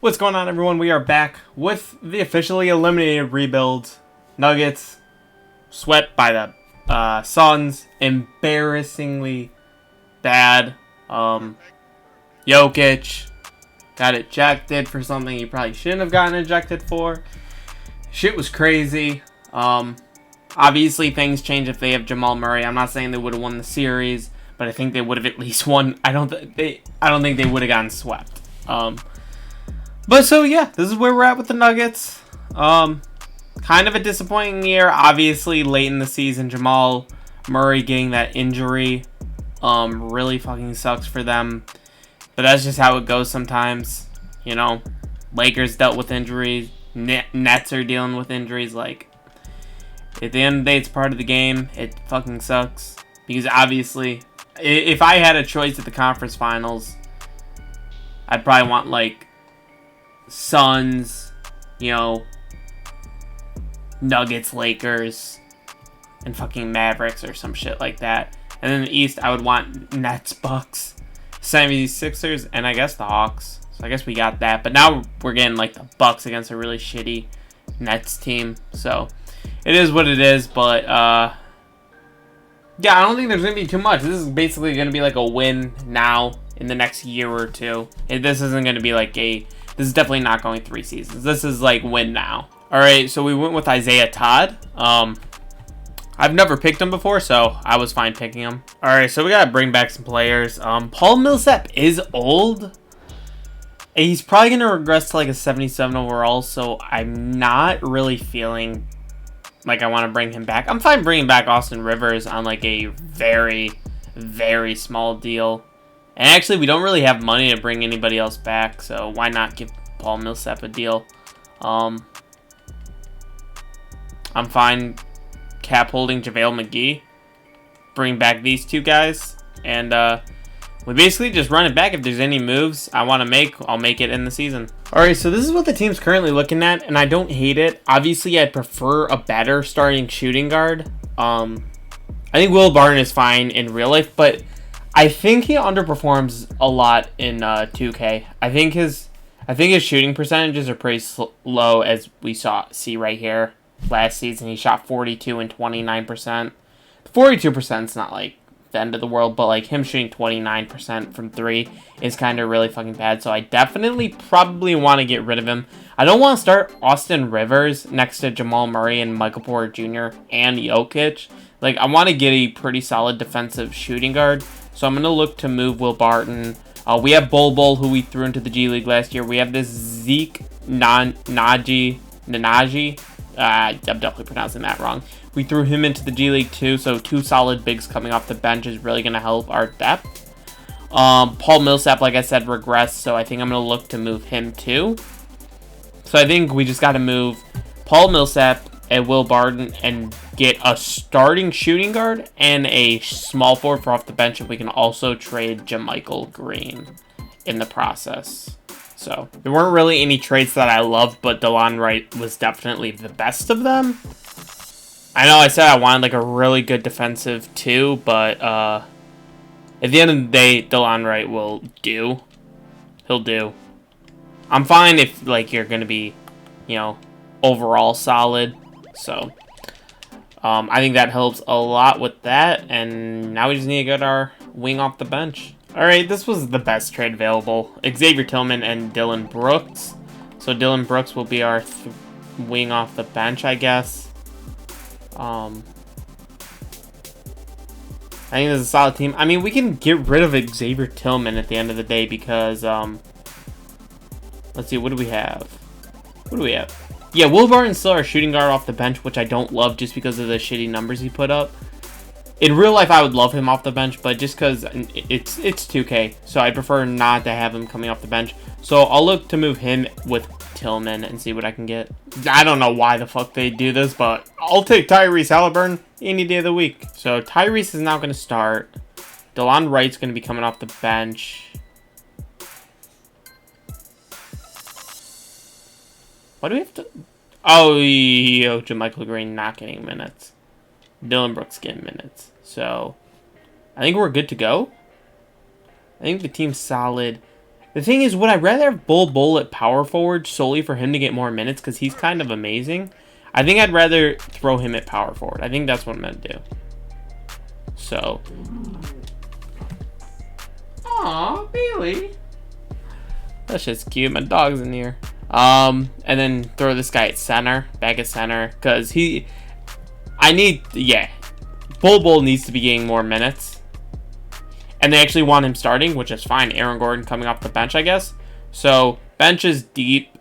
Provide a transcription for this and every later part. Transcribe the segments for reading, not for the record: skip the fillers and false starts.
What's going on, everyone? We are back with the officially eliminated rebuild. Nuggets swept by the Suns. Embarrassingly bad. Jokic got ejected for something he probably shouldn't have gotten ejected for. Shit was crazy. Obviously things change if they have Jamal Murray. I'm not saying they would have won the series, but I think they would have at least won. I don't think they would have gotten swept. But so yeah, this is where we're at with the Nuggets. Kind of a disappointing year. Obviously, late in the season, Jamal Murray getting that injury really fucking sucks for them. But that's just how it goes sometimes. You know, Lakers dealt with injuries. Nets are dealing with injuries. Like, at the end of the day, it's part of the game. It fucking sucks. Because obviously, if I had a choice at the conference finals, I'd probably want, like, Suns, you know, Nuggets, Lakers, and fucking Mavericks or some shit like that. And then the East, I would want Nets, Bucks, 76ers, and I guess the Hawks. So I guess we got that. But now we're getting like the Bucks against a really shitty Nets team. So it is what it is. But yeah, I don't think there's going to be too much. This is basically going to be like a win now in the next year or two. This isn't going to be like this is definitely not going 3 seasons. This is like win now. Alright, so we went with Isaiah Todd. I've never picked him before, so I was fine picking him. Alright, so we gotta bring back some players. Paul Millsap is old. He's probably gonna regress to like a 77 overall, so I'm not really feeling like I want to bring him back. I'm fine bringing back Austin Rivers on like a very, very small deal. And actually, we don't really have money to bring anybody else back, so why not give Paul Millsap a deal? I'm fine cap holding JaVale McGee. Bring back these two guys. And we basically just run it back. If there's any moves I want to make, I'll make it in the season. Alright, so this is what the team's currently looking at, and I don't hate it. Obviously, I'd prefer a better starting shooting guard. I think Will Barton is fine in real life, but I think he underperforms a lot in 2K. I think his shooting percentages are pretty low, as we see right here. Last season, he shot 42 and 29%. 42% is not like the end of the world, but like him shooting 29% from 3 is kind of really fucking bad. So I definitely probably want to get rid of him. I don't want to start Austin Rivers next to Jamal Murray and Michael Porter Jr. and Jokic. Like, I want to get a pretty solid defensive shooting guard. So I'm going to look to move Will Barton. We have Bol, who we threw into the G League last year. We have this Zeke Nnaji. I'm definitely pronouncing that wrong. We threw him into the G League too, so 2 solid bigs coming off the bench is really going to help our depth. Paul Millsap, like I said, regressed, so I think I'm going to look to move him too. So I think we just got to move Paul Millsap and Will Barton and get a starting shooting guard and a small forward for off the bench, and we can also trade JaMychal Green in the process. So there weren't really any trades that I loved, but DeLon Wright was definitely the best of them. I know I said I wanted like a really good defensive too, but at the end of the day, DeLon Wright will do. He'll do. I'm fine if like you're gonna be, you know, overall solid. So I think that helps a lot with that, and now we just need to get our wing off the bench. Alright, this was the best trade available. Xavier Tillman and Dillon Brooks. So Dillon Brooks will be our wing off the bench, I guess. I think this is a solid team. I mean, we can get rid of Xavier Tillman at the end of the day because, let's see, what do we have? Yeah, Will Barton's still our shooting guard off the bench, which I don't love just because of the shitty numbers he put up. In real life, I would love him off the bench, but just because it's 2K, so I prefer not to have him coming off the bench. So I'll look to move him with Tillman and see what I can get. I don't know why the fuck they do this, but I'll take Tyrese Halliburton any day of the week. So Tyrese is now going to start. DeLon Wright's going to be coming off the bench. Why do we have to... Oh, JaMychal Green not getting minutes. Dillon Brooks getting minutes. So, I think we're good to go. I think the team's solid. The thing is, would I rather have Bull at power forward solely for him to get more minutes because he's kind of amazing? I think I'd rather throw him at power forward. I think that's what I'm going to do. So. Aw, Bailey. That's just cute. My dog's in here. And then throw this guy at center. Back at center. Because Bull needs to be getting more minutes. And they actually want him starting, which is fine. Aaron Gordon coming off the bench, I guess. So, bench is deep.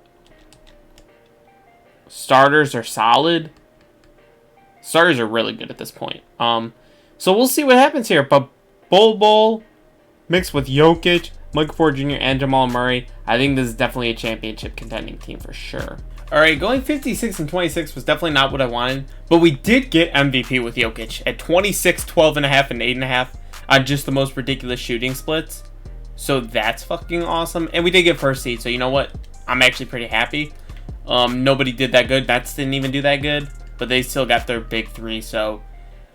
Starters are solid. Starters are really good at this point. So we'll see what happens here. But Bull mixed with Jokic, Michael Porter Jr., and Jamal Murray. I think this is definitely a championship contending team for sure. Alright, going 56 and 26 was definitely not what I wanted. But we did get MVP with Jokic at 26, 12.5, and 8.5. On just the most ridiculous shooting splits. So that's fucking awesome. And we did get first seed, so you know what? I'm actually pretty happy. Nobody did that good. Nets didn't even do that good. But they still got their big three, so.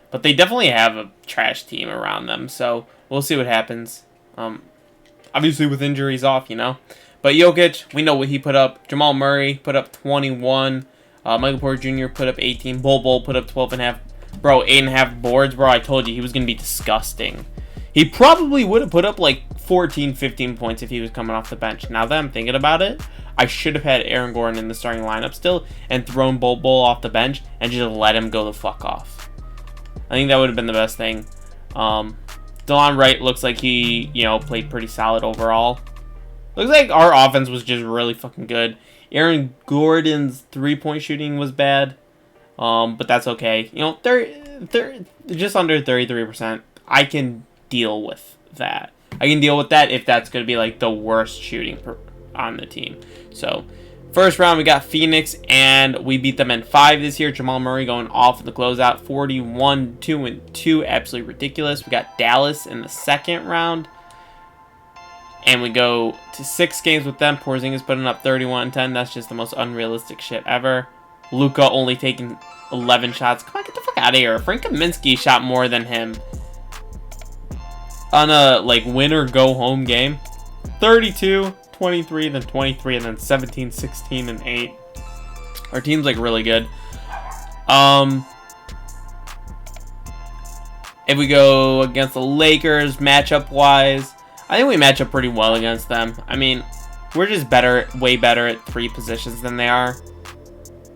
But they definitely have a trash team around them, so we'll see what happens. Obviously with injuries off, you know. But Jokic, we know what he put up. Jamal Murray put up 21. Michael Porter Jr. put up 18. Bull put up 12.5. Bro, 8.5 boards, bro. I told you he was going to be disgusting. He probably would have put up like 14, 15 points if he was coming off the bench. Now that I'm thinking about it, I should have had Aaron Gordon in the starting lineup still and thrown Bull off the bench and just let him go the fuck off. I think that would have been the best thing. Delon Wright looks like he, played pretty solid overall. Looks like our offense was just really fucking good. Aaron Gordon's three-point shooting was bad. But that's okay. Just under 33%. I can deal with that. I can deal with that if that's going to be like the worst shooting on the team. So, first round we got Phoenix, and we beat them in 5 this year. Jamal Murray going off in the closeout, 41-2-2, absolutely ridiculous. We got Dallas in the second round, and we go to 6 games with them. Porzingis putting up 31-10. That's just the most unrealistic shit ever. Luka only taking 11 shots. Come on, get the fuck out of here. Frank Kaminsky shot more than him on a win or go home game. 32, 23, then 23, and then 17, 16, and 8. Our team's really good. If we go against the Lakers matchup wise, I think we match up pretty well against them. I mean, we're just way better at 3 positions than they are.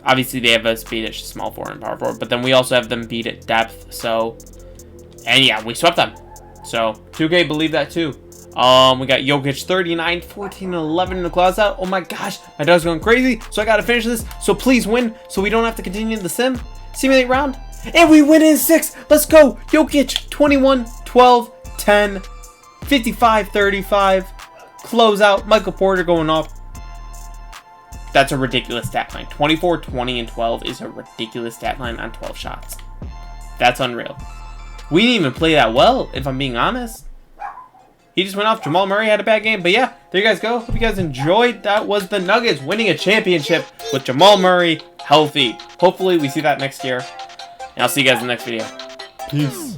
Obviously, they have us beat at small forward and power forward, but then we also have them beat at depth. So, and yeah, we swept them. So, 2K believe that too. We got Jokic 39, 14, and 11 in the closeout. Oh my gosh, my dog's going crazy. So I gotta finish this. So please win, so we don't have to continue the simulate round. And we win in 6. Let's go, Jokic 21, 12, 10, 55, 35. Closeout. Michael Porter going off. That's a ridiculous stat line. 24, 20, and 12 is a ridiculous stat line on 12 shots. That's unreal. We didn't even play that well, if I'm being honest. He just went off. Jamal Murray had a bad game. But yeah, there you guys go. Hope you guys enjoyed. That was the Nuggets winning a championship with Jamal Murray healthy. Hopefully we see that next year. And I'll see you guys in the next video. Peace.